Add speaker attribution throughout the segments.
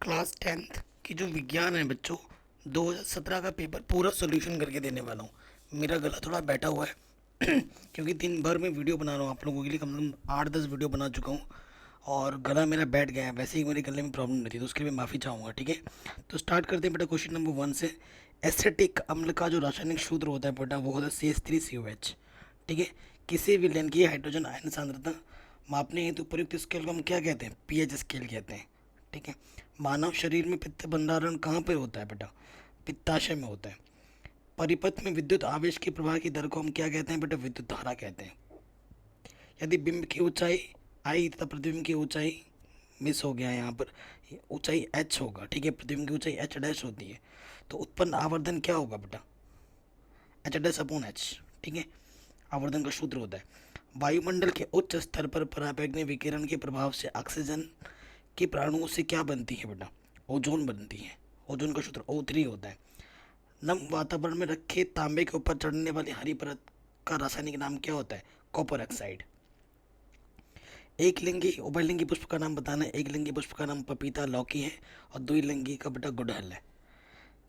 Speaker 1: Class 10th की जो विज्ञान है बच्चों, 2017 का पेपर पूरा सॉल्यूशन करके देने वाला हूँ। मेरा गला थोड़ा बैठा हुआ है क्योंकि दिन भर में वीडियो बना रहा हूँ आप लोगों के लिए, कम से कम 8-10 वीडियो बना चुका हूँ और गला मेरा बैठ गया है। वैसे ही मेरे गले में प्रॉब्लम नहीं थी, तो उसके लिए माफ़ी चाहूँगा। ठीक है, तो स्टार्ट करते हैं बेटा क्वेश्चन नंबर 1 से। एसिटिक अम्ल का जो रासायनिक सूत्र होता है बेटा, वो होता है CH3COH। ठीक है, किसी विलयन की हाइड्रोजन आयन सांद्रता मापने हेतु प्रयुक्त स्केल को हम क्या कहते हैं? पीएच स्केल कहते हैं। ठीक है, मानव शरीर में पित्त भंडारण कहाँ पर होता है बेटा? पित्ताशय में होता है। परिपथ में विद्युत आवेश के प्रवाह की दर को हम क्या कहते हैं बेटा? विद्युत धारा कहते हैं। यदि बिंब की ऊंचाई आई तथा प्रतिबिंब की ऊंचाई मिस हो गया है यहाँ पर, ऊंचाई h होगा। ठीक है, प्रतिबिंब की ऊंचाई h डैश होती है, तो उत्पन्न आवर्धन क्या होगा बेटा? H dash upon H. ठीक है, आवर्धन का सूत्र होता है। वायुमंडल के उच्च स्तर पर पराबैंगनी विकिरण के प्रभाव से ऑक्सीजन के प्राणुओं से क्या बनती है बेटा? ओजोन बनती है। ओजोन का सूत्र O3 होता है। नम वातावरण में रखे तांबे के ऊपर चढ़ने वाली हरी परत का रासायनिक नाम क्या होता है? Copper oxide. एक लिंगी उभयलिंगी पुष्प का नाम बताना है। एक लिंगी पुष्प का नाम पपीता लौकी है और द्विलिंगी का बेटा गुड़हल है।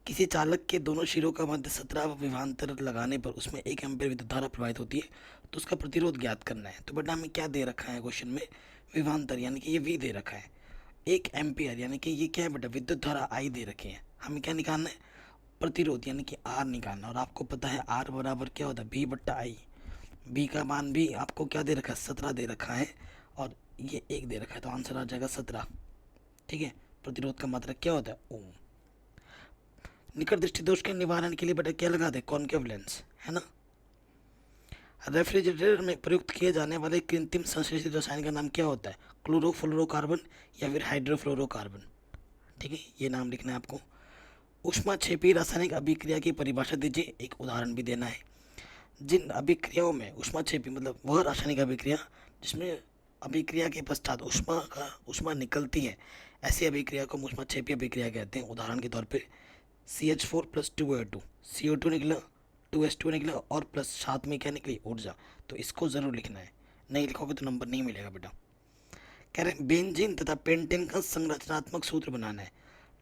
Speaker 1: किसी चालक के दोनों सिरों का मध्य 17 विभवांतर लगाने पर उसमें 1 एम्पीयर विद्युत धारा प्रवाहित होती है, तो उसका प्रतिरोध ज्ञात करना है। तो बेटा हमें क्या दे रखा है क्वेश्चन में? विभवांतर यानी कि ये V दे रखा है। 1 एम्पीयर यानी कि ये क्या है बेटा? विद्युत धारा I दे रखी है। हमें क्या निकालना है? प्रतिरोध यानी कि R निकालना। और आपको पता है R बराबर क्या होता है? V/I। बी का मान भी आपको क्या दे रखा है? 17 दे रखा है और ये 1 दे रखा है, तो आंसर आ जाएगा 17। ठीक है, प्रतिरोध का मात्रक क्या होता है? ओम। निकट दृष्टि दोष के निवारण के लिए बेटा क्या लगा दे? कॉनकेव लेंस, है ना। रेफ्रिजरेटर में प्रयुक्त किए जाने वाले कृत्रिम संश्लेषित रसायन का नाम क्या होता है? क्लोरोफ्लोरोकार्बन या फिर हाइड्रोफ्लोरोकार्बन। ठीक है, ये नाम लिखना है आपको। ऊष्माक्षेपी रासायनिक अभिक्रिया की परिभाषा दीजिए, एक उदाहरण भी देना है। जिन अभिक्रियाओं में ऊष्माक्षेपी मतलब वह रासायनिक अभिक्रिया जिसमें अभिक्रिया के पश्चात ऊष्मा निकलती है, ऐसी अभिक्रिया को ऊष्माक्षेपी अभिक्रिया कहते हैं। उदाहरण के तौर पे CH4+2O2, CO2 निकला, 2H2 निकला और प्लस साथ में क्या निकली? ऊर्जा। तो इसको ज़रूर लिखना है, नहीं लिखोगे तो नंबर नहीं मिलेगा बेटा। कह रहे हैं बेंजीन तथा पेंटेन का संरचनात्मक सूत्र बनाना है।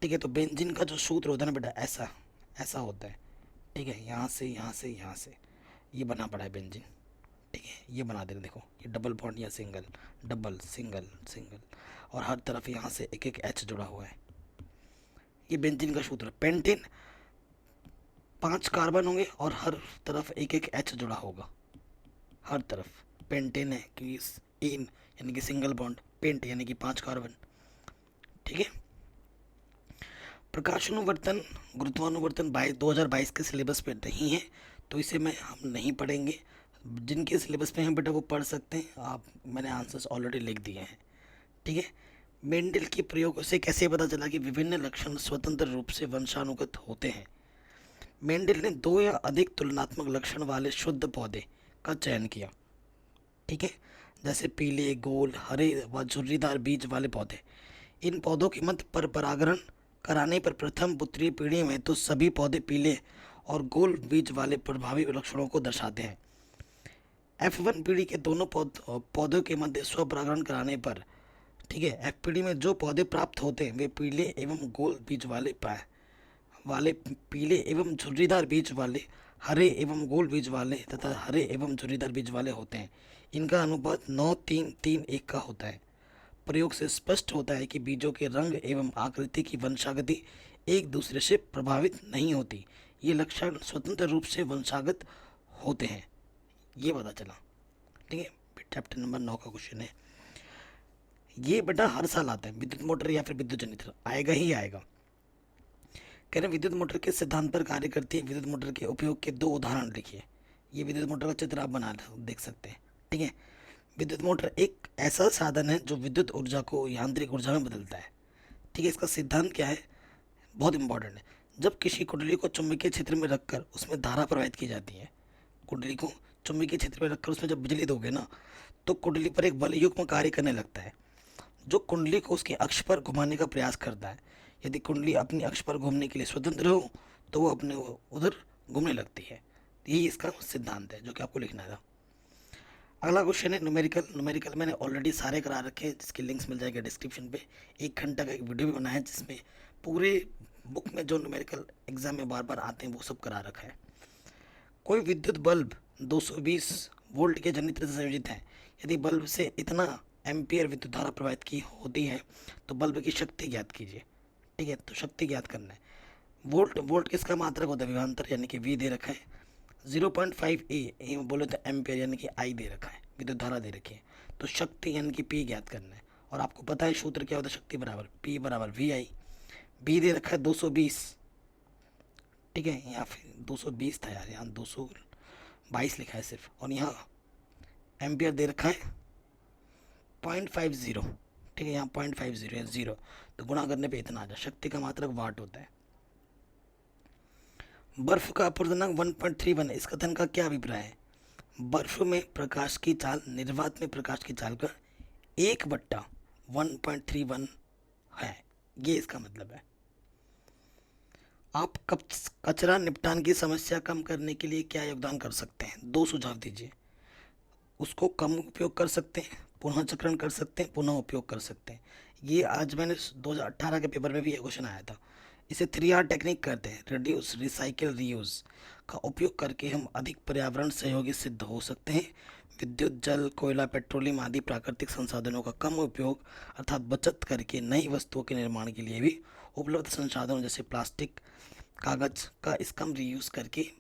Speaker 1: ठीक है, तो बेंजीन का जो सूत्र होता है ना बेटा, ऐसा ऐसा होता है। ठीक है, यहाँ से यहाँ से यहाँ से ये बना पड़ा है बेंजीन। ठीक है, ये बना देना। देखो ये डबल बॉन्ड या सिंगल, डबल सिंगल सिंगल, और हर तरफ यहाँ से एक एक H जुड़ा हुआ है। ये बेंजीन का सूत्र। पेंटेन 5 कार्बन होंगे और हर तरफ एक एक H जुड़ा होगा, हर तरफ। पेंटेन है कि इन यानी कि सिंगल बॉन्ड, पेंट यानी कि 5 कार्बन। ठीक है, प्रकाशानुवर्तन गुरुत्वानुवर्तन 2022 के सिलेबस पे नहीं है, तो इसे हम नहीं पढ़ेंगे। जिनके सिलेबस में है बेटा वो पढ़ सकते हैं आप, मैंने आंसर्स ऑलरेडी लिख दिए हैं। ठीक है, मेंडल के प्रयोग से कैसे पता चला कि विभिन्न लक्षण स्वतंत्र रूप से वंशानुगत होते हैं? मेंडल ने 2 या अधिक तुलनात्मक लक्षण वाले शुद्ध पौधे का चयन किया। ठीक है, जैसे पीले, गोल, हरे व झुर्रीदार बीज वाले पौधे। इन पौधों के मध्य पर परागण कराने पर प्रथम पुत्रीय पीढ़ी में तो सभी पौधे पीले और गोल बीज वाले प्रभावी लक्षणों को दर्शाते हैं। F1 पीढ़ी के दोनों पौधों के मध्य स्वपरागण कराने पर, ठीक है, F पीढ़ी में जो पौधे प्राप्त होते हैं वे पीले एवं गोल बीज वाले पीले एवं झुर्रीदार बीज वाले, हरे एवं गोल बीज वाले तथा हरे एवं झुर्रीदार बीज वाले होते हैं। इनका अनुपात 9:3:1 का होता है। प्रयोग से स्पष्ट होता है कि बीजों के रंग एवं आकृति की वंशागति एक दूसरे से प्रभावित नहीं होती। ये लक्षण स्वतंत्र रूप से वंशागत होते हैं, ये पता चला। ठीक है, चैप्टर नंबर 9 का क्वेश्चन है ये बेटा। हर साल आता है, विद्युत मोटर या फिर विद्युत जनित्र आएगा ही आएगा। कह रहे हैं विद्युत मोटर के सिद्धांत पर कार्य करती है। विद्युत मोटर के उपयोग के 2 उदाहरण लिखिए। ये विद्युत मोटर का चित्र आप बना देख सकते हैं। ठीक है, विद्युत मोटर एक ऐसा साधन है जो विद्युत ऊर्जा को यांत्रिक ऊर्जा में बदलता है। ठीक है, इसका सिद्धांत क्या है? बहुत इंपॉर्टेंट है। जब किसी कुंडली को चुंबकीय क्षेत्र में रखकर उसमें धारा प्रवाहित की जाती है, कुंडली को चुंबकीय क्षेत्र में रखकर उसमें जब बिजली दोगे ना, तो कुंडली पर एक बल युग्म कार्य करने लगता है जो कुंडली को उसके अक्ष पर घुमाने का प्रयास करता है। यदि कुंडली अपनी अक्ष पर घूमने के लिए स्वतंत्र हो तो वो अपने उधर घूमने लगती है। यही इसका सिद्धांत है जो कि आपको लिखना था। अगला क्वेश्चन है न्यूमेरिकल। न्यूमेरिकल मैंने ऑलरेडी सारे करा रखे हैं, जिसके लिंक्स मिल जाएगा डिस्क्रिप्शन पे। 1 घंटा का एक वीडियो भी बनाया है जिसमें पूरे बुक में जो न्यूमेरिकल एग्जाम में बार बार आते हैं वो सब करा रखा है। कोई विद्युत बल्ब 220 वोल्ट के जनरेटर से संयोजित है। यदि बल्ब से इतना एम्पियर विद्युत धारा प्रवाहित की होती है तो बल्ब की शक्ति ज्ञात कीजिए। ठीक है, तो शक्ति ज्ञात करना है। वोल्ट, वोल्ट किसका मात्रक होता है? विभवांतर यानी कि वी दे रखा है। 0.5 ए बोले तो एम्पियर यानी कि आई दे रखा है, विद्युत धारा दे रखी है। तो शक्ति यानी कि पी ज्ञात करना है। और आपको पता है सूत्र क्या होता है? शक्ति बराबर पी बराबर वी आई। बी दे रखा है 220, ठीक है, यहाँ फिर 220 था यार, यहाँ 222 लिखा है सिर्फ। और यहाँ एम्पियर दे रखा है 0.50, ठीक है, यहाँ 0.50 या 0, तो गुणा करने पे इतना आ जाए। शक्ति का मात्रक वाट होता है। बर्फ का अपवर्तनांक 1.31 है। इस कथन का क्या अभिप्राय है? बर्फ में प्रकाश की चाल निर्वात में प्रकाश की चाल का 1/1.31 है, ये इसका मतलब है। आप कचरा निपटान की समस्या कम करने के लिए क्या योगदान कर सकते हैं? 2 सुझाव दीजिए। उसको कम उपयोग कर सकते हैं, पुनः चक्रण कर सकते हैं, पुनः उपयोग कर सकते हैं। ये आज मैंने 2018 के पेपर में भी ये क्वेश्चन आया था। इसे 3R टेक्निक करते हैं, रिड्यूस, रिसाइकिल, रीयूज का उपयोग करके हम अधिक पर्यावरण सहयोगी सिद्ध हो सकते हैं। विद्युत, जल, कोयला, पेट्रोलियम आदि प्राकृतिक संसाधनों का कम उपयोग अर्थात बचत करके नई वस्तुओं के निर्माण के लिए भी उपलब्ध संसाधनों जैसे प्लास्टिक, कागज का इस कम रीयूज करके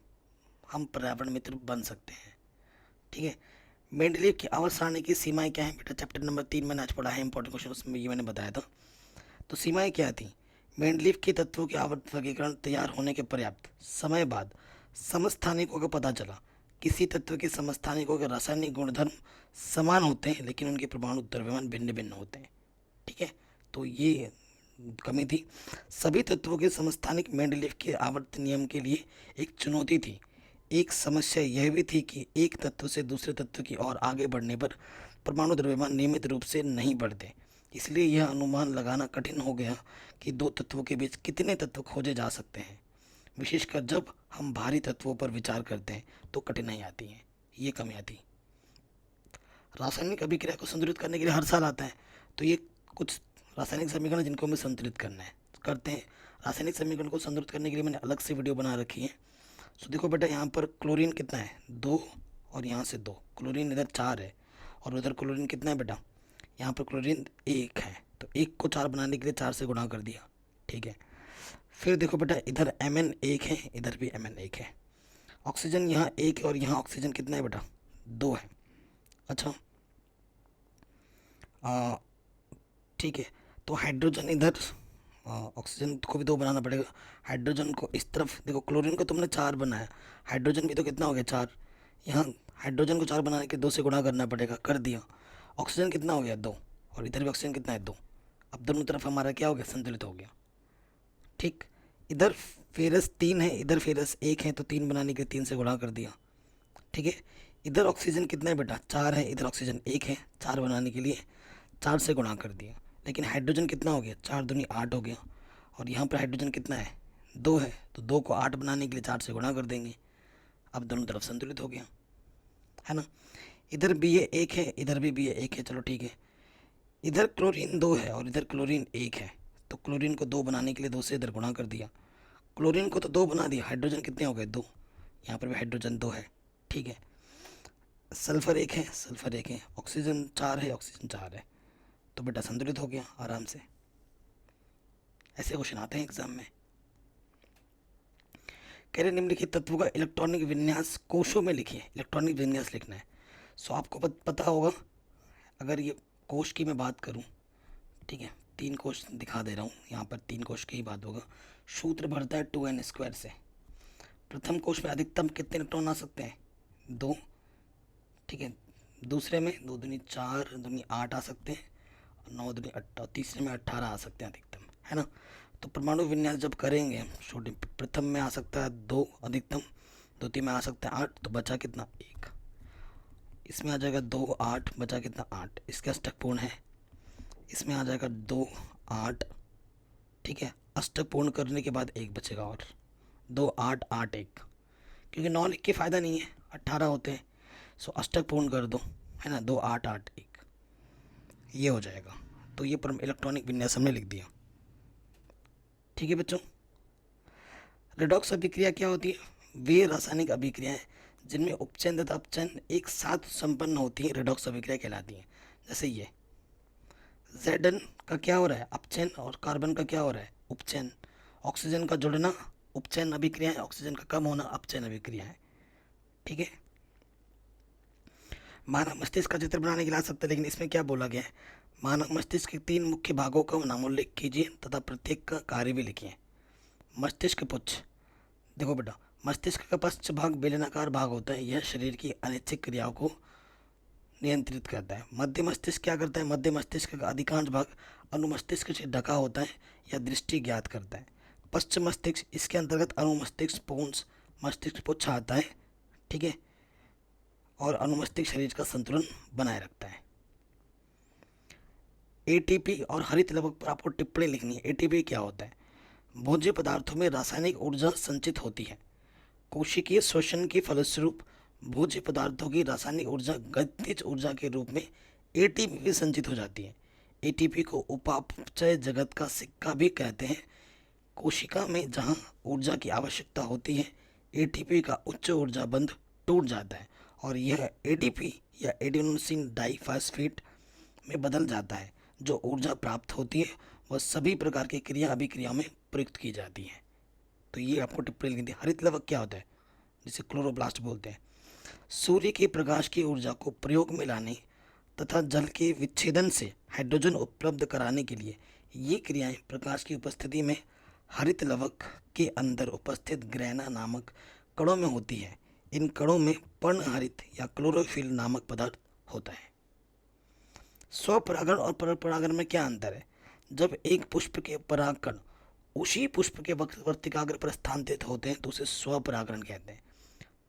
Speaker 1: हम पर्यावरण मित्र बन सकते हैं। ठीक है। मेंडलीव की आवर्त सारणी की सीमाएं क्या है? बेटा चैप्टर नंबर 3 मैंने आज पढ़ा है, इंपॉर्टेंट क्वेश्चन, उसमें ये मैंने बताया था। तो सीमाएं क्या थी? मेंडलीव के तत्वों के आवर्त वर्गीकरण तैयार होने के पर्याप्त समय बाद समस्थानिकों का पता चला। किसी तत्व के समस्थानिकों के रासायनिक गुणधर्म समान होते हैं लेकिन उनके परमाणु द्रव्यमान भिन्न भिन्न होते हैं। ठीक है, तो ये कमी थी। सभी तत्वों के समस्थानिक मेंडलीव के आवर्त नियम के लिए एक चुनौती थी। एक समस्या यह भी थी कि एक तत्व से दूसरे तत्व की ओर आगे बढ़ने पर परमाणु द्रव्यमान नियमित रूप से नहीं बढ़ते। इसलिए यह अनुमान लगाना कठिन हो गया कि दो तत्वों के बीच कितने तत्व खोजे जा सकते हैं। विशेषकर जब हम भारी तत्वों पर विचार करते हैं तो कठिनाई आती है। ये कमियाँ थी। रासायनिक अभिक्रिया को संतुलित करने के लिए हर साल आता है, तो ये कुछ रासायनिक समीकरण जिनको हमें संतुलित करना है करते हैं। रासायनिक समीकरण को संतुलित करने के लिए मैंने अलग से वीडियो बना रखी है। सो देखो बेटा, यहाँ पर क्लोरीन कितना है? 2, और यहाँ से 2। क्लोरीन इधर 4 है और उधर क्लोरीन कितना है बेटा? यहाँ पर क्लोरीन 1 है, तो 1 को 4 बनाने के लिए 4 से गुणा कर दिया। ठीक है। फिर देखो बेटा, इधर Mn 1 है, इधर भी Mn 1 है। ऑक्सीजन यहाँ 1 है और यहाँ ऑक्सीजन कितना है बेटा? 2 है। अच्छा, ठीक है, तो हाइड्रोजन इधर, ऑक्सीजन को भी 2 बनाना पड़ेगा। हाइड्रोजन को इस तरफ देखो, क्लोरीन को तुमने 4 बनाया, हाइड्रोजन भी तो कितना हो गया? 4। यहाँ हाइड्रोजन को 4 बनाने के 2 से गुणा करना पड़ेगा, कर दिया। ऑक्सीजन कितना हो गया? 2, और इधर भी ऑक्सीजन कितना है? 2। अब दोनों तरफ हमारा क्या हो गया? संतुलित हो गया। ठीक, इधर फेरस 3 है, इधर फेरस 1 है, तो 3 बनाने के 3 से गुणा कर दिया। ठीक है, इधर ऑक्सीजन कितना है बेटा? 4 है, इधर ऑक्सीजन 1 है, 4 बनाने के लिए 4 से गुणा कर दिया। लेकिन हाइड्रोजन कितना हो गया? 4 दूनी 8 हो गया, और यहाँ पर हाइड्रोजन कितना है? 2 है, तो 2 को 8 बनाने के लिए 4 से गुणा कर देंगे। अब दोनों तरफ संतुलित हो गया, है ना। इधर भी ये 1 है, इधर भी ये 1 है, चलो ठीक है। इधर क्लोरीन 2 है और इधर क्लोरीन 1 है, तो क्लोरीन को 2 बनाने के लिए 2 से इधर गुणा कर दिया। क्लोरीन को तो 2 बना दिया, हाइड्रोजन कितने हो गए? 2। यहाँ पर भी हाइड्रोजन 2 है। ठीक है, सल्फर 1 है, सल्फर 1 है, ऑक्सीजन 4 है, ऑक्सीजन 4 है, तो बेटा संतुलित हो गया आराम से। ऐसे क्वेश्चन आते हैं एग्जाम में। कह रहे निम्नलिखित तत्वों का इलेक्ट्रॉनिक विन्यास कोशों में लिखिए। इलेक्ट्रॉनिक विन्यास लिखना है। सो आपको पता होगा, अगर ये कोश की मैं बात करूं, ठीक है, 3 कोश दिखा दे रहा हूँ, यहाँ पर 3 कोश की ही बात होगा। सूत्र बढ़ता है 2n² से। प्रथम कोश में अधिकतम कितने इलेक्ट्रॉन आ सकते हैं? 2। ठीक है, दूसरे में 2 दूनी 4, दूनी 8 आ सकते हैं, 9 दूनी 18, तीसरे में 18 आ सकते हैं अधिकतम, है ना। तो परमाणु विन्यास जब करेंगे, छोटे प्रथम में आ सकता है 2 अधिकतम, द्वितीय में आ सकता है 8, तो बचा कितना? 1। इसमें आ जाएगा 2, 8, बचा कितना? 8। इसके अष्टक पूर्ण है, इसमें आ जाएगा 2, 8। ठीक है, अष्टक पूर्ण करने के बाद 1 बचेगा, और 2, 8, 8, 1, क्योंकि 9 लिख के फ़ायदा नहीं है, 18 होते हैं। सो अष्टक पूर्ण कर दो, है ना, 2 8 8 1, ये हो जाएगा। तो ये परम इलेक्ट्रॉनिक विन्यास हमने लिख दिया। ठीक है बच्चों। रेडॉक्स अभिक्रिया क्या होती है? वे रासायनिक अभिक्रियाएं जिनमें उपचयन तथा अपचयन एक साथ संपन्न होती है रेडॉक्स अभिक्रिया कहलाती हैं। जैसे ये Zn का क्या हो रहा है? अपचयन, और कार्बन का क्या हो रहा है? उपचयन। ऑक्सीजन का जुड़ना उपचयन अभिक्रिया है, ऑक्सीजन का कम होना अपचयन अभिक्रिया है। ठीक है। मानव मस्तिष्क का चित्र बनाने के लिए आ सकता है, लेकिन इसमें क्या बोला गया है? मानव मस्तिष्क के 3 मुख्य भागों का नामोल्लेख कीजिए तथा प्रत्येक का कार्य भी लिखिए। मस्तिष्क पुच्छ, देखो बेटा, मस्तिष्क का पश्च भाग बेलनाकार भाग होता है, यह शरीर की अनैच्छिक क्रियाओं को नियंत्रित करता है। मध्य मस्तिष्क क्या करता है? मध्य मस्तिष्क का अधिकांश भाग अनुमस्तिष्क से ढका होता है या दृष्टि ज्ञात करता है। पश्चिम मस्तिष्क, इसके अंतर्गत अनुमस्तिष्क पोन्स मस्तिष्क पुच्छ आता है। ठीक है। और अनुमस्तिष्क शरीर का संतुलन बनाए रखता है। एटीपी और हरित लवक पर आपको टिप्पणी लिखनी है। एटीपी क्या होता है? भोज्य पदार्थों में रासायनिक ऊर्जा संचित होती है। कोशिकीय श्वसन के फलस्वरूप भोज्य पदार्थों की रासायनिक ऊर्जा गतिज ऊर्जा के रूप में एटीपी में संचित हो जाती है। एटीपी को उपापचय जगत का सिक्का भी कहते हैं। कोशिका में जहाँ ऊर्जा की आवश्यकता होती है, एटीपी का उच्च ऊर्जा बंध टूट जाता है और यह एटीपी या एडेनोसिन डाइफॉस्फेट में बदल जाता है। जो ऊर्जा प्राप्त होती है वह सभी प्रकार की क्रिया अभिक्रियाओं में प्रयुक्त की जाती है। तो ये आपको टिप्पणी लिखनी है। हरित लवक क्या होता है? जिसे क्लोरोप्लास्ट बोलते हैं। सूर्य के प्रकाश की ऊर्जा को प्रयोग में लाने तथा जल के विच्छेदन से हाइड्रोजन उपलब्ध कराने के लिए ये क्रियाएं प्रकाश की उपस्थिति में हरित लवक के अंदर उपस्थित ग्रैना नामक कणों में होती है। इन कणों में पर्णहरित या क्लोरोफिल नामक पदार्थ होता है। स्वपरागण और परपरागण में क्या अंतर है? जब एक पुष्प के परागकण उसी पुष्प के वर्तिकाग्र पर स्थानांतरित होते हैं तो उसे स्वपरागण कहते हैं।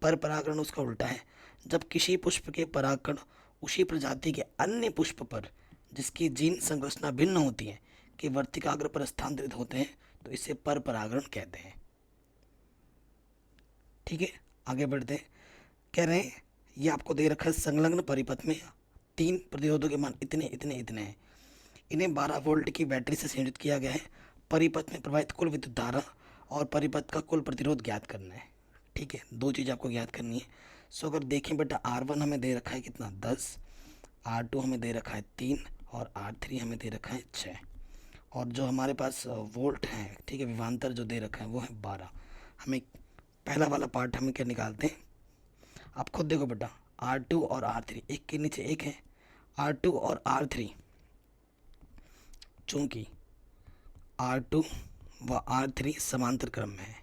Speaker 1: पर परागण उसका उल्टा है। जब किसी पुष्प के परागकण उसी प्रजाति के अन्य पुष्प पर जिसकी जीन संरचना भिन्न होती है के वर्तिकाग्र पर स्थानांतरित होते हैं तो इसे पर परागण कहते हैं। ठीक है, आगे बढ़ते हैं। कह रहे हैं ये आपको दे रखा है संलग्न परिपथ में 3 प्रतिरोधों के मान इतने इतने इतने हैं। इन्हें 12 वोल्ट की बैटरी से संयोजित किया गया है। परिपथ में प्रवाहित कुल विद्युत धारा और परिपथ का कुल प्रतिरोध ज्ञात करना है। ठीक है, 2 चीज़ आपको ज्ञात करनी है। सो अगर देखें बेटा, R1 हमें दे रखा है कितना? 10, R2 हमें दे रखा है 3 और R3 हमें दे रखा है 6। और जो हमारे पास वोल्ट है, ठीक है, विभवांतर जो दे रखा है वो है 12। हमें पहला वाला पार्ट हमें क्या निकालते हैं? आप खुद देखो बेटा, R2 और R3 एक के नीचे एक है। R2 और R3 चूंकि R2 व R3 समांतर क्रम में है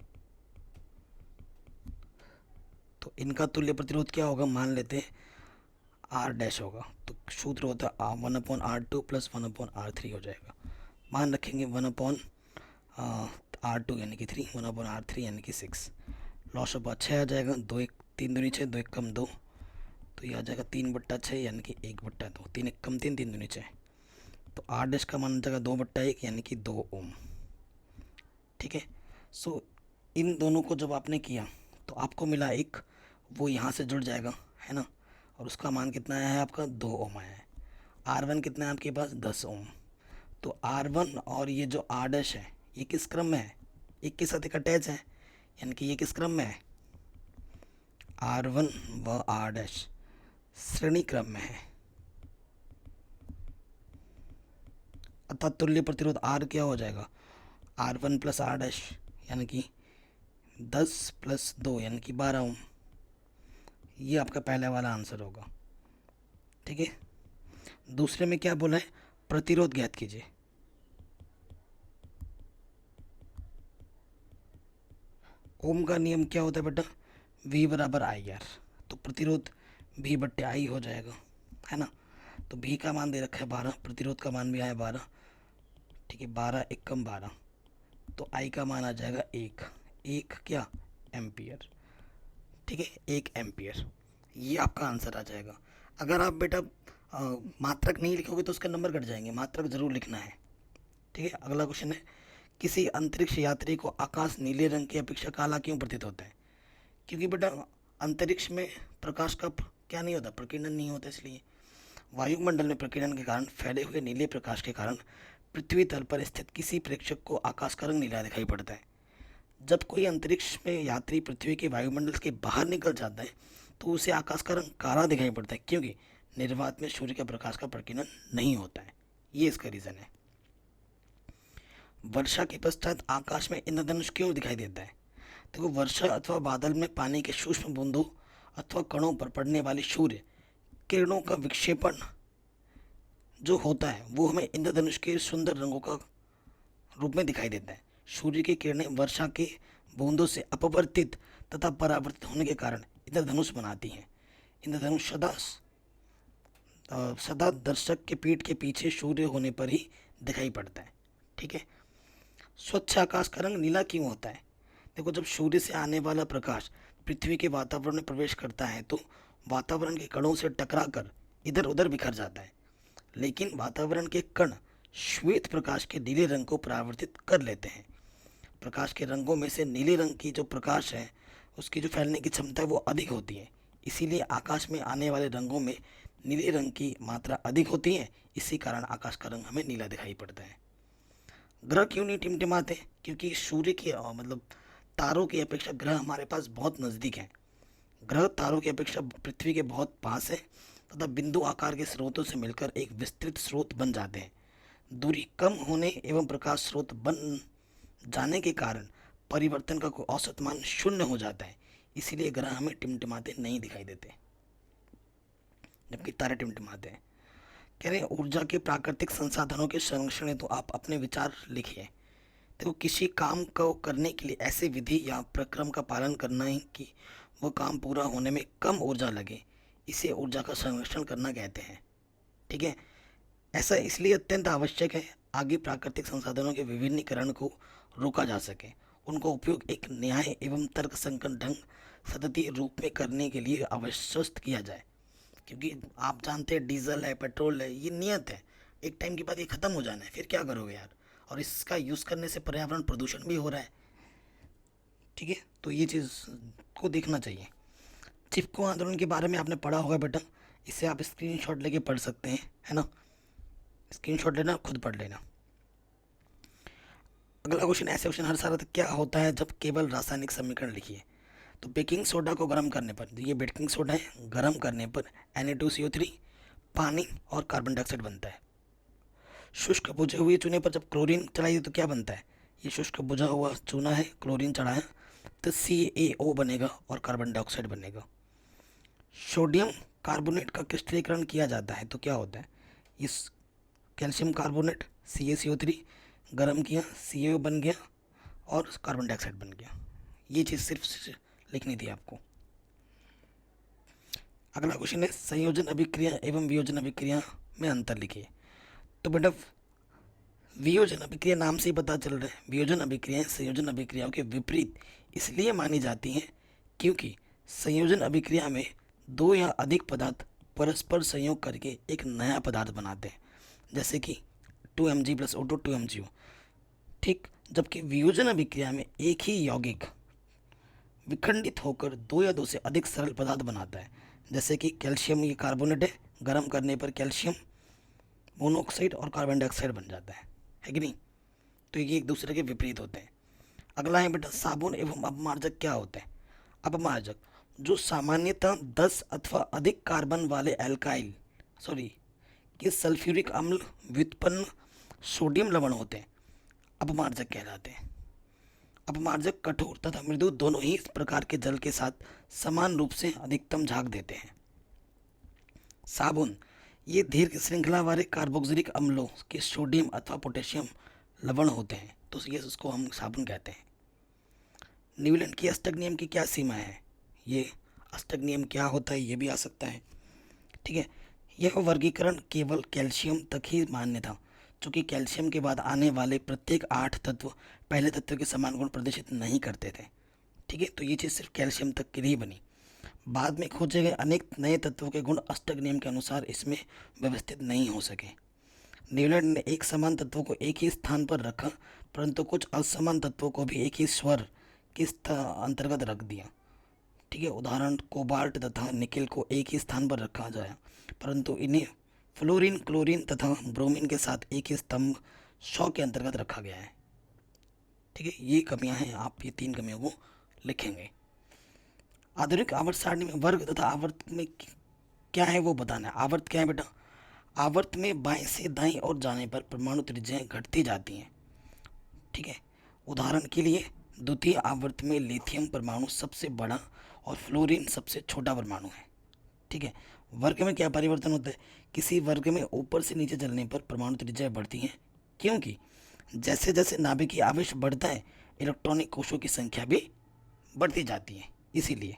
Speaker 1: तो इनका तुल्य प्रतिरोध क्या होगा? मान लेते हैं R डैश होगा। तो सूत्र होता है 1/R2 + 1/R3 हो जाएगा। मान रखेंगे 1/R2 यानी कि 3, 1/R3 यानी कि 6। लॉस ऑफ 6 आ जाएगा। 2 1 3 दूनी 6, 2 1 कम 2, तो ये आ जाएगा 3/6 यानी कि 1/2। 3 1 कम 3, 3 दूनी 6। तो R डैश का मान आ जाएगा 2/1 यानी कि 2 ओम। ठीक है। सो इन दोनों को जब आपने किया तो आपको मिला एक, वो यहाँ से जुड़ जाएगा, है ना। और उसका मान कितना आया है आपका? 2 ओम आया है। R1 कितना है आपके पास? 10 ओम। तो R1 और ये जो R डैश है ये किस क्रम में है? एक के साथ एक अटैच है, यानी कि ये किस क्रम में है? R1 व R डैश श्रेणी क्रम में है। अतः तुल्य प्रतिरोध R क्या हो जाएगा? R1 + R डैश यानी कि 10 + 2 यानी कि 12 ओम। ये आपका पहले वाला आंसर होगा। ठीक है। दूसरे में क्या बोला है? प्रतिरोध ज्ञात कीजिए। ओम का नियम क्या होता है बेटा? V = IR। तो प्रतिरोध V/I हो जाएगा, है ना। तो V का मान दे रखा है 12, प्रतिरोध का मान भी आया 12। ठीक है, 12 1 कम 12, तो I का मान आ जाएगा 1 क्या? एम्पियर। ठीक है, 1 एम्पियर। ये आपका आंसर आ जाएगा। अगर आप बेटा मात्रक नहीं लिखोगे तो उसके नंबर कट जाएंगे, मात्रक जरूर लिखना है। ठीक है। अगला क्वेश्चन है, किसी अंतरिक्ष यात्री को आकाश नीले रंग की अपेक्षा काला क्यों प्रतीत होता है? क्योंकि बेटा अंतरिक्ष में प्रकाश का क्या नहीं होता? प्रकीर्णन नहीं होता, इसलिए। वायुमंडल में प्रकीर्णन के कारण फैले हुए नीले प्रकाश के कारण पृथ्वी तल पर स्थित किसी प्रेक्षक को आकाश का रंग नीला दिखाई पड़ता है। जब कोई अंतरिक्ष में यात्री पृथ्वी के वायुमंडल के बाहर निकल जाता है तो उसे आकाश का रंग काला दिखाई पड़ता है, क्योंकि निर्वात में सूर्य के प्रकाश का प्रकीर्णन नहीं होता है। ये इसका रीज़न है। वर्षा के पश्चात आकाश में इंद्रधनुष क्यों दिखाई देता है? देखो, वर्षा अथवा बादल में पानी के सूक्ष्म बूंदों अथवा कणों पर पड़ने वाली सूर्य किरणों का विक्षेपण जो होता है वो हमें इंद्रधनुष के सुंदर रंगों का रूप में दिखाई देता है। सूर्य की किरणें वर्षा के बूंदों से अपवर्तित तथा परावर्तित होने के कारण इंद्रधनुष बनाती हैं। इंद्रधनुष सदा दर्शक के पीठ के पीछे सूर्य होने पर ही दिखाई पड़ता है। ठीक है। स्वच्छ आकाश का रंग नीला क्यों होता है? देखो, जब सूर्य से आने वाला प्रकाश पृथ्वी के वातावरण में प्रवेश करता है तो वातावरण के कणों से टकराकर इधर उधर बिखर जाता है, लेकिन वातावरण के कण श्वेत प्रकाश के नीले रंग को परावर्तित कर लेते हैं। प्रकाश के रंगों में से नीले रंग की जो प्रकाश है उसकी जो फैलने की क्षमता है वो अधिक होती है, इसीलिए आकाश में आने वाले रंगों में नीले रंग की मात्रा अधिक होती है। इसी कारण आकाश का रंग हमें नीला दिखाई पड़ता है। ग्रह क्यों नहीं टिमटिमाते? क्योंकि सूर्य की मतलब तारों की अपेक्षा ग्रह हमारे पास बहुत नज़दीक हैं। ग्रह तारों की अपेक्षा पृथ्वी के बहुत पास है तथा बिंदु आकार के स्रोतों से मिलकर एक विस्तृत स्रोत बन जाते हैं। दूरी कम होने एवं प्रकाश स्रोत बन जाने के कारण परिवर्तन का कोई औसत मान शून्य हो जाता है, इसीलिए ग्रह हमें टिमटिमाते नहीं दिखाई देते, जबकि तारे टिमटिमाते हैं। कह रहे हैं ऊर्जा के प्राकृतिक संसाधनों के संरक्षण हेतु आप अपने विचार लिखिए। देखो, किसी काम को करने के लिए ऐसे विधि या प्रक्रम का पालन करना है कि वह काम पूरा होने में कम ऊर्जा लगे, इसे ऊर्जा का संरक्षण करना कहते हैं। ठीक है। ऐसा इसलिए अत्यंत आवश्यक है आगे प्राकृतिक संसाधनों के विभिन्नीकरण को रोका जा सके, उनको उपयोग एक न्याय एवं तर्क संगत ढंग सतती रूप में करने के लिए आवश्यक किया जाए। क्योंकि आप जानते हैं डीजल है, पेट्रोल है, ये नियत है, एक टाइम के बाद ये ख़त्म हो जाना है, फिर क्या करोगे यार। और इसका यूज़ करने से पर्यावरण प्रदूषण भी हो रहा है। ठीक है, तो ये चीज़ को देखना चाहिए। चिपको आंदोलन के बारे में आपने पढ़ा होगा बेटा, इसे आप स्क्रीनशॉट लेके पढ़ सकते हैं, है ना। स्क्रीनशॉट लेना, खुद पढ़ लेना। अगला क्वेश्चन, ऐसे क्वेश्चन हर साल क्या होता है जब केवल रासायनिक समीकरण लिखिए? तो बेकिंग सोडा को गर्म करने पर, ये बेकिंग सोडा है, गर्म करने पर Na2CO3 पानी और कार्बन डाइऑक्साइड बनता है। शुष्क बुझे हुए चूने पर जब क्लोरीन चढ़ाइए तो क्या बनता है? ये शुष्क बुझा हुआ चूना है, क्लोरीन चढ़ाया तो CaO बनेगा और कार्बन डाइऑक्साइड बनेगा। सोडियम कार्बोनेट का क्रिस्टलीकरण किया जाता है तो क्या होता है? इस कैल्शियम कार्बोनेट CaCO3 गर्म किया, CaO बन गया और कार्बन डाइऑक्साइड बन गया। ये चीज़ सिर्फ लिखनी थी आपको। अगला क्वेश्चन है संयोजन अभिक्रिया एवं वियोजन अभिक्रिया में अंतर लिखिए। तो बेटा, वियोजन अभिक्रिया नाम से ही पता चल रहा है, वियोजन अभिक्रियाएं संयोजन अभिक्रियाओं के विपरीत इसलिए मानी जाती हैं क्योंकि संयोजन अभिक्रिया में दो या अधिक पदार्थ परस्पर संयोग करके एक नया पदार्थ बनाते हैं, जैसे कि 2Mg + O2 2MgO। ठीक, जबकि वियोजन अभिक्रिया में एक ही यौगिक विखंडित होकर दो या दो से अधिक सरल पदार्थ बनाता है, जैसे कि कैल्शियम, ये कार्बोनेट है, गर्म करने पर कैल्शियम मोनोऑक्साइड और कार्बन डाइऑक्साइड बन जाता है कि नहीं। तो ये एक दूसरे के विपरीत होते हैं। अगला है बेटा, साबुन एवं अपमार्जक क्या होते हैं? अपमार्जक जो सामान्यतः 10 अथवा अधिक कार्बन वाले एल्काइल के सल्फ्यूरिक अम्ल व्युत्पन्न सोडियम लवण होते हैं, अपमार्जक कहलाते हैं। अपमार्जक कठोर तथा मृदु दोनों ही इस प्रकार के जल के साथ समान रूप से अधिकतम झाग देते हैं। साबुन ये दीर्घ श्रृंखला वाले कार्बोक्सिलिक अम्लों के सोडियम अथवा पोटेशियम लवण होते हैं, तो ये उसको हम साबुन कहते हैं। न्यूलैंड की अष्टक नियम की क्या सीमा है? ये अष्टक नियम क्या होता है ये भी आ सकता है। ठीक है, यह वर्गीकरण केवल कैल्शियम तक ही मान्य था, चूँकि कैल्शियम के बाद आने वाले प्रत्येक 8 तत्व पहले तत्व के समान गुण प्रदर्शित नहीं करते थे। ठीक है, तो ये चीज़ सिर्फ कैल्शियम तक के लिए बनी। बाद में खोजे गए अनेक नए तत्वों के गुण अष्टक नियम के अनुसार इसमें व्यवस्थित नहीं हो सके। न्यूलैंड ने एक समान तत्वों को एक ही स्थान पर रखा, परंतु कुछ असमान तत्वों को भी एक ही स्वर के अंतर्गत रख दिया। ठीक है, उदाहरण कोबाल्ट तथा निकेल को एक ही स्थान पर रखा जाए, परंतु इन्हें फ्लोरीन, क्लोरीन तथा ब्रोमीन के साथ एक ही स्तंभ 100 के अंतर्गत रखा गया है। ठीक है, ये कमियां हैं, आप ये 3 कमियों को लिखेंगे। आधुनिक आवर्त सारणी में वर्ग तथा आवर्त में क्या है वो बताना है। आवर्त क्या है बेटा? आवर्त में बाएं से दाएं ओर जाने पर परमाणु त्रिज्याएं घटती जाती हैं। ठीक है, उदाहरण के लिए द्वितीय आवर्त में लिथियम परमाणु सबसे बड़ा और फ्लोरीन सबसे छोटा परमाणु है। ठीक है, वर्ग में क्या परिवर्तन होता है? किसी वर्ग में ऊपर से नीचे चलने पर परमाणु त्रिज्याएं बढ़ती हैं, क्योंकि जैसे जैसे नाभिकीय आवेश बढ़ता है इलेक्ट्रॉनिक कोशों की संख्या भी बढ़ती जाती है, इसीलिए।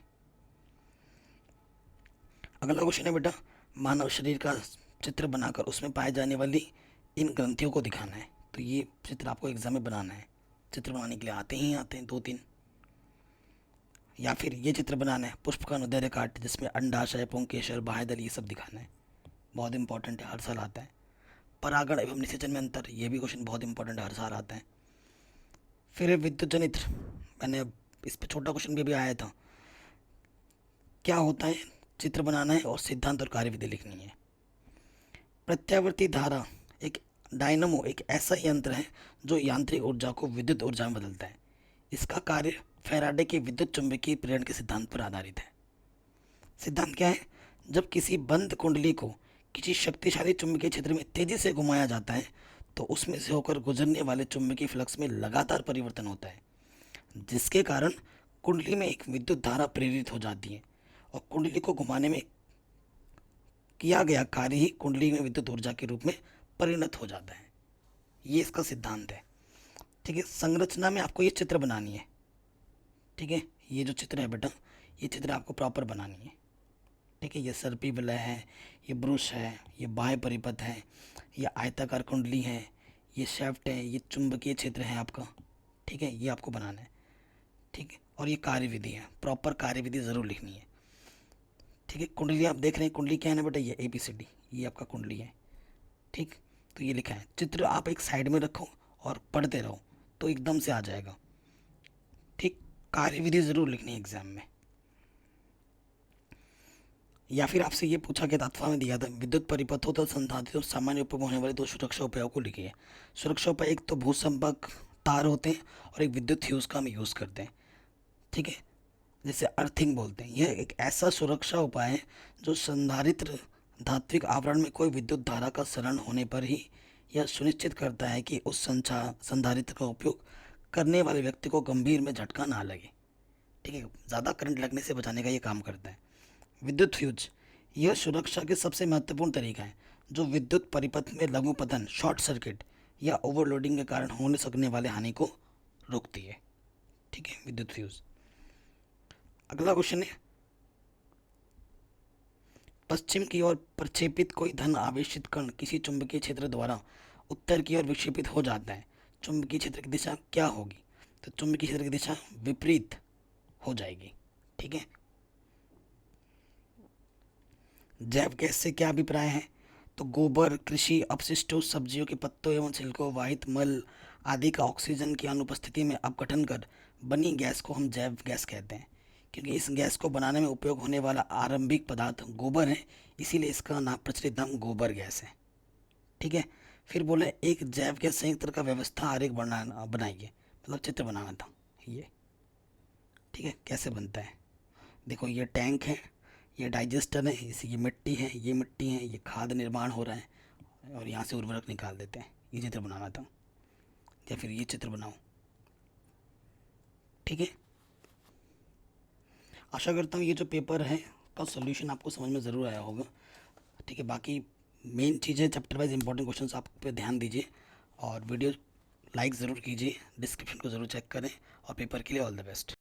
Speaker 1: अगला क्वेश्चन है बेटा, मानव शरीर का चित्र बनाकर उसमें पाए जाने वाली इन ग्रंथियों को दिखाना है। तो ये चित्र आपको एग्जाम में बनाना है। चित्र बनाने के लिए आते हैं 2-3। या फिर ये चित्र बनाना है, पुष्प का अनुदैर्घ्य काट जिसमें अंडाशय, पुंकेसर, बाह्यदल ये सब दिखाना है। बहुत इंपॉर्टेंट है, हर साल आता है। परागण एवं निषेचन में अंतर, ये भी क्वेश्चन बहुत इंपॉर्टेंट है, हर साल आता है। फिर विद्युत जनित्र, मैंने इस पर छोटा क्वेश्चन भी आया था। क्या होता है? चित्र बनाना है और सिद्धांत और कार्यविधि लिखनी है। प्रत्यावर्ती धारा, एक डायनमो एक ऐसा यंत्र है जो यांत्रिक ऊर्जा को विद्युत ऊर्जा में बदलता है। इसका कार्य फैराडे के विद्युत चुंबकीय प्रेरण के सिद्धांत पर आधारित है। सिद्धांत क्या है? जब किसी बंद कुंडली को किसी शक्तिशाली चुंबकीय क्षेत्र में तेजी से घुमाया जाता है तो उसमें से होकर गुजरने वाले चुंबकीय फ्लक्स में लगातार परिवर्तन होता है, जिसके कारण कुंडली में एक विद्युत धारा प्रेरित हो जाती है और कुंडली को घुमाने में किया गया कार्य ही कुंडली में विद्युत ऊर्जा के रूप में परिणत हो जाता है। ये इसका सिद्धांत है। ठीक है, संरचना में आपको ये चित्र बनानी है। ठीक है, ये जो चित्र है बेटा, ये चित्र आपको प्रॉपर बनानी है। ठीक है, ये सर्पी विलय है, ये ब्रुश है, ये बाह्य परिपथ है, ये आयताकार कुंडली है, ये शेफ्ट है, ये चुंबकीय क्षेत्र है आपका। ठीक है, ये आपको बनाना है। ठीक है, और ये कार्यविधि है, प्रॉपर कार्यविधि ज़रूर लिखनी है। ठीक है, कुंडली आप देख रहे हैं, कुंडली क्या है ना बेटा, ये ABCD, ये आपका कुंडली है। ठीक, तो ये लिखा है। चित्र आप एक साइड में रखो और पढ़ते रहो तो एकदम से आ जाएगा। ठीक, कार्यविधि ज़रूर लिखनी है एग्जाम में। या फिर आपसे ये पूछा गया, तत्वा में दिया था, विद्युत परिपथों तथा संसाधित और सामान्य उपयोग होने वाले 2 सुरक्षा उपायों को लिखिए। सुरक्षा उपाय, एक तो भूसंपर्क तार होते हैं और एक विद्युत फ्यूज़ का हम यूज़ करते हैं। ठीक है, जिसे अर्थिंग बोलते हैं। यह एक ऐसा सुरक्षा उपाय है जो संधारित्र धात्विक आवरण में कोई विद्युत धारा का सरण होने पर ही यह सुनिश्चित करता है कि उस संधारित्र का उपयोग करने वाले व्यक्ति को गंभीर में झटका ना लगे। ठीक है, ज़्यादा करंट लगने से बचाने का ये काम करता है। विद्युत फ्यूज, यह सुरक्षा के सबसे महत्वपूर्ण तरीका है जो विद्युत परिपथ में लघु पतन, शॉर्ट सर्किट या ओवरलोडिंग के कारण होने सकने वाले हानि को रोकती है। ठीक है, विद्युत फ्यूज। अगला क्वेश्चन है, पश्चिम की ओर प्रक्षेपित कोई धन आवेशित कण किसी चुंबकीय क्षेत्र द्वारा उत्तर की ओर विक्षेपित हो जाता है। चुंबकीय क्षेत्र की दिशा क्या होगी? तो चुंबकीय क्षेत्र की दिशा विपरीत हो जाएगी। ठीक है, जैव गैस से क्या अभिप्राय है? तो गोबर, कृषि अपशिष्टों, सब्जियों के पत्तों एवं छिलकों, वाहित मल आदि का ऑक्सीजन की अनुपस्थिति में अपघटन कर बनी गैस को हम जैव गैस कहते हैं। क्योंकि इस गैस को बनाने में उपयोग होने वाला आरंभिक पदार्थ गोबर है, इसीलिए इसका नाम, प्रचलित नाम गोबर गैस है। ठीक है, फिर बोले एक जैव गैस संयंत्र का व्यवस्था आरेख बनाइए, मतलब चित्र बनाना था ये। ठीक है, कैसे बनता है? देखो, ये टैंक है, ये डाइजेस्टर है, इसी ये मिट्टी है, ये मिट्टी है, ये खाद निर्माण हो रहा है और यहाँ से उर्वरक निकाल देते हैं। ये चित्र बनाना था, या फिर ये चित्र बनाओ। ठीक है, आशा करता हूँ ये जो पेपर है का सॉल्यूशन आपको समझ में ज़रूर आया होगा। ठीक है, बाकी मेन चीज़ें चैप्टर वाइज इंपॉर्टेंट क्वेश्चंस आप पे ध्यान दीजिए और वीडियो लाइक ज़रूर कीजिए, डिस्क्रिप्शन को ज़रूर चेक करें और पेपर के लिए ऑल द बेस्ट।